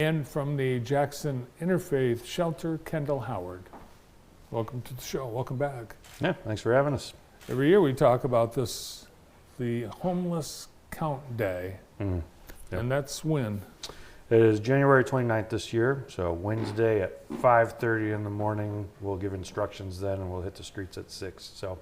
And from the Jackson Interfaith Shelter, Kendall Howard. Welcome to the show. Welcome back. Yeah, thanks for having us. Every year we talk about this, the Homeless Count Day, Yep. and that's when? It is January 29th this year, so Wednesday at 5:30 in the morning. We'll give instructions then, and we'll hit the streets at 6. So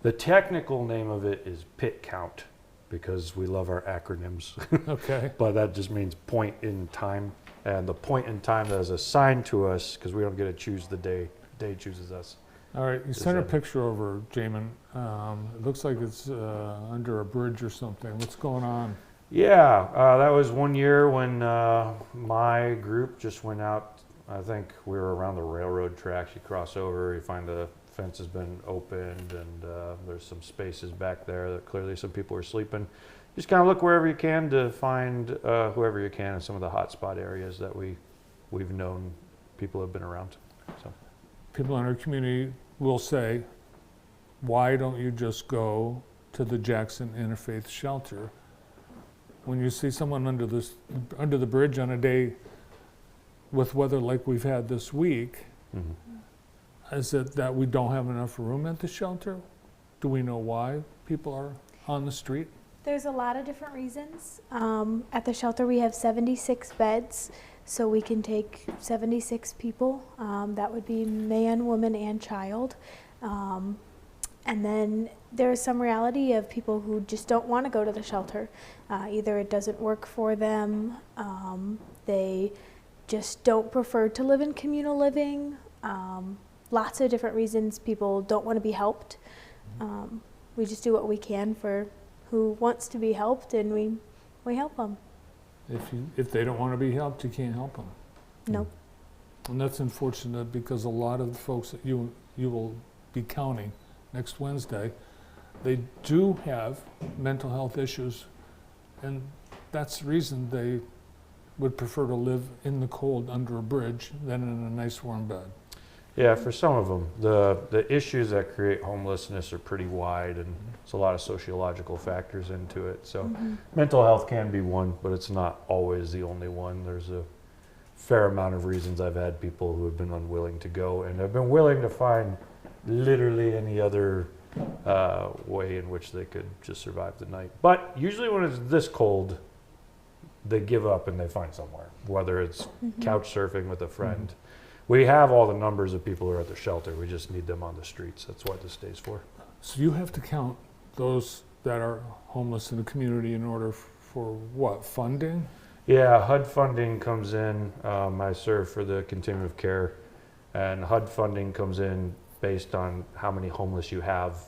the technical name of it is PIT Count, because we love our acronyms. Okay. But that just means point in time. And the point in time that is assigned to us, because we don't get to choose the day, day chooses us. All right, you sent a picture over, Jamin. It looks like it's under a bridge or something. What's going on? Yeah, that was one year when my group just went out. I think we were around the railroad tracks. You cross over, you find the fence has been opened, and there's some spaces back there that clearly some people are sleeping. Just kind of look wherever you can to find whoever you can in some of the hotspot areas that we've known people have been around. So People in our community will say, why don't you just go to the Jackson Interfaith Shelter? When you see someone under the bridge on a day with weather like we've had this week, is it that we don't have enough room at the shelter? Do we know why people are on the street? There's a lot of different reasons. At the shelter we have 76 beds, so we can take 76 people. That would be man, woman, and child. And then there's some reality of people who just don't want to go to the shelter. Either it doesn't work for them, they just don't prefer to live in communal living. Lots of different reasons people don't want to be helped. We just do what we can for who wants to be helped, and we help them. If they don't want to be helped, you can't help them. No. And that's unfortunate, because a lot of the folks that you will be counting next Wednesday, they do have mental health issues, and that's the reason they would prefer to live in the cold under a bridge than in a nice warm bed. yeah, for some of them, the issues that create homelessness are pretty wide, and there's a lot of sociological factors into it. So mental health can be one, but it's not always the only one. There's a fair amount of reasons I've had people who have been unwilling to go, and have been willing to find literally any other way in which they could just survive the night. But usually when it's this cold, they give up and they find somewhere, whether it's couch surfing with a friend. We have all the numbers of people who are at the shelter. We just need them on the streets. That's what this day's for. So you have to count those that are homeless in the community in order for what, funding? Yeah, HUD funding comes in. I serve for the continuum of care, and HUD funding comes in based on how many homeless you have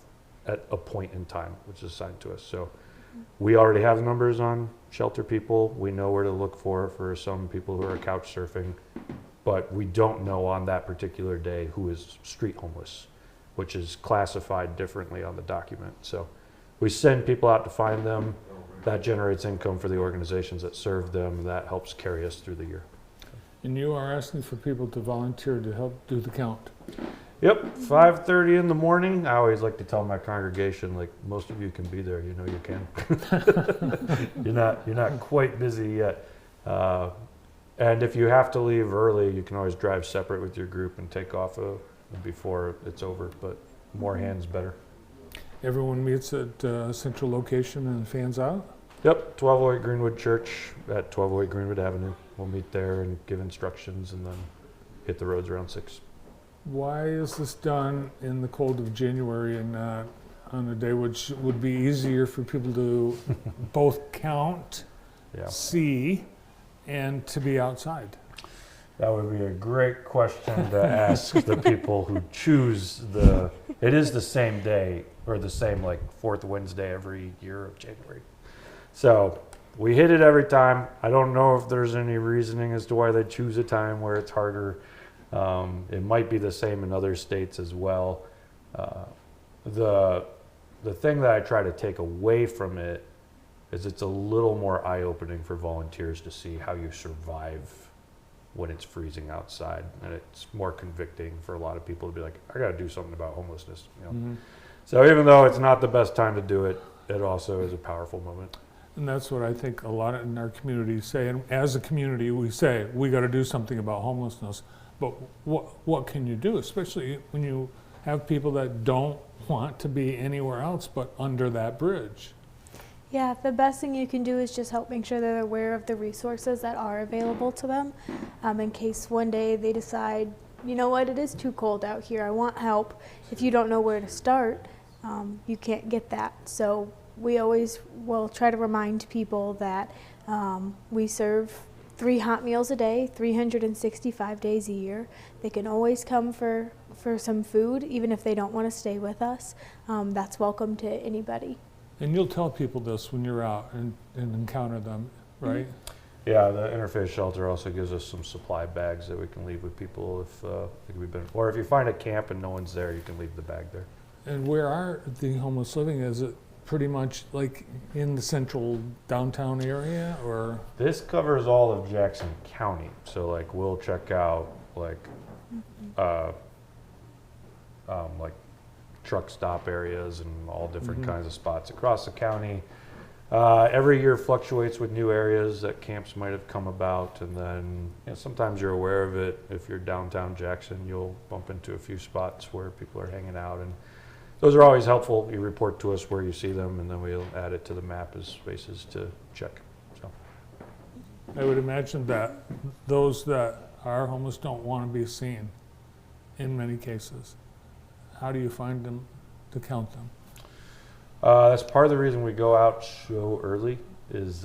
at a point in time, which is assigned to us. So we already have the numbers on shelter people. We know where to look for some people who are couch surfing, but we don't know on that particular day who is street homeless, which is classified differently on the document. So we send people out to find them. That generates income for the organizations that serve them. That helps carry us through the year. And you are asking for people to volunteer to help do the count. Yep, 5:30 in the morning. I always like to tell my congregation, like, most of you can be there. You know you can. You're not quite busy yet. And if you have to leave early, you can always drive separate with your group and take off before it's over. But more hands better. Everyone meets at a central location and fans out? Yep, 1208 Greenwood Church at 1208 Greenwood Avenue. We'll meet there and give instructions, and then hit the roads around 6. Why is this done in the cold of January and not on a day which would be easier for people to both count, Yeah. see, and to be outside? That would be a great question to ask the people who choose it is the same day, or the same like fourth Wednesday every year of January. So we hit it every time. I don't know if there's any reasoning as to why they choose a time where it's harder. It might be the same in other states as well. The thing that I try to take away from it is it's a little more eye-opening for volunteers to see how you survive when it's freezing outside, and it's more convicting for a lot of people to be like, I got to do something about homelessness. You know? So even though it's not the best time to do it, it also is a powerful moment. And that's what I think a lot in our community say, and as a community, we say, we gotta do something about homelessness. But what can you do, especially when you have people that don't want to be anywhere else but under that bridge? Yeah, the best thing you can do is just help make sure they're aware of the resources that are available to them, in case one day they decide, you know what, it is too cold out here, I want help. If you don't know where to start, you can't get that. So we always will try to remind people that we serve 3 hot meals a day, 365 days a year. They can always come for some food, even if they don't want to stay with us. That's welcome to anybody. And you'll tell people this when you're out and encounter them, right? Yeah, the interfaith shelter also gives us some supply bags that we can leave with people if we've been, or if you find a camp and no one's there, you can leave the bag there. And where are the homeless living? Is it pretty much like in the central downtown area, or? This covers all of Jackson County, so like we'll check out like truck stop areas and all different kinds of spots across the county. Every year fluctuates with new areas that camps might have come about, and then sometimes you're aware of it. If you're downtown Jackson, you'll bump into a few spots where people are hanging out, and those are always helpful. You report to us where you see them, and then we'll add it to the map as spaces to check. So. I would imagine that those that are homeless don't want to be seen in many cases. How do you find them to count them? That's part of the reason we go out so early is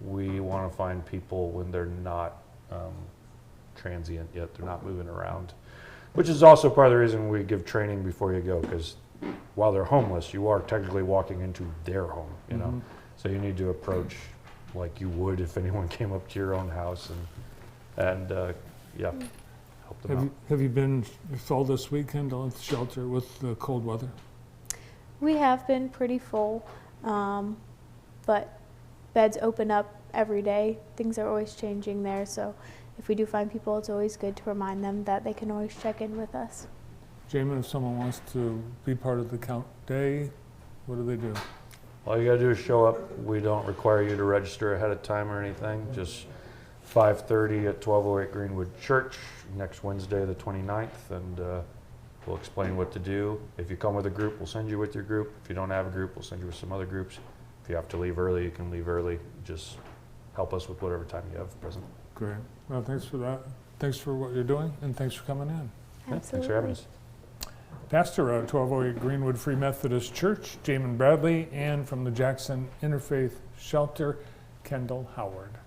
we want to find people when they're not transient yet, they're not moving around, which is also part of the reason we give training before you go, because while they're homeless, you are technically walking into their home, you know, so you need to approach like you would if anyone came up to your own house and yeah, help them out. Have you been full this weekend at the shelter with the cold weather? We have been pretty full, but beds open up every day. Things are always changing there, so if we do find people, it's always good to remind them that they can always check in with us. Jamin, if someone wants to be part of the count day, what do they do? All you gotta do is show up. We don't require you to register ahead of time or anything. Just 5:30 at 1208 Greenwood Church next Wednesday, the 29th, and we'll explain what to do. If you come with a group, we'll send you with your group. If you don't have a group, we'll send you with some other groups. If you have to leave early, you can leave early. Just help us with whatever time you have present. Great. Well, thanks for that. Thanks for what you're doing, and thanks for coming in. Yeah, thanks for having us. Pastor at 1208 Greenwood Free Methodist Church, Jamin Bradley, and from the Jackson Interfaith Shelter, Kendall Howard.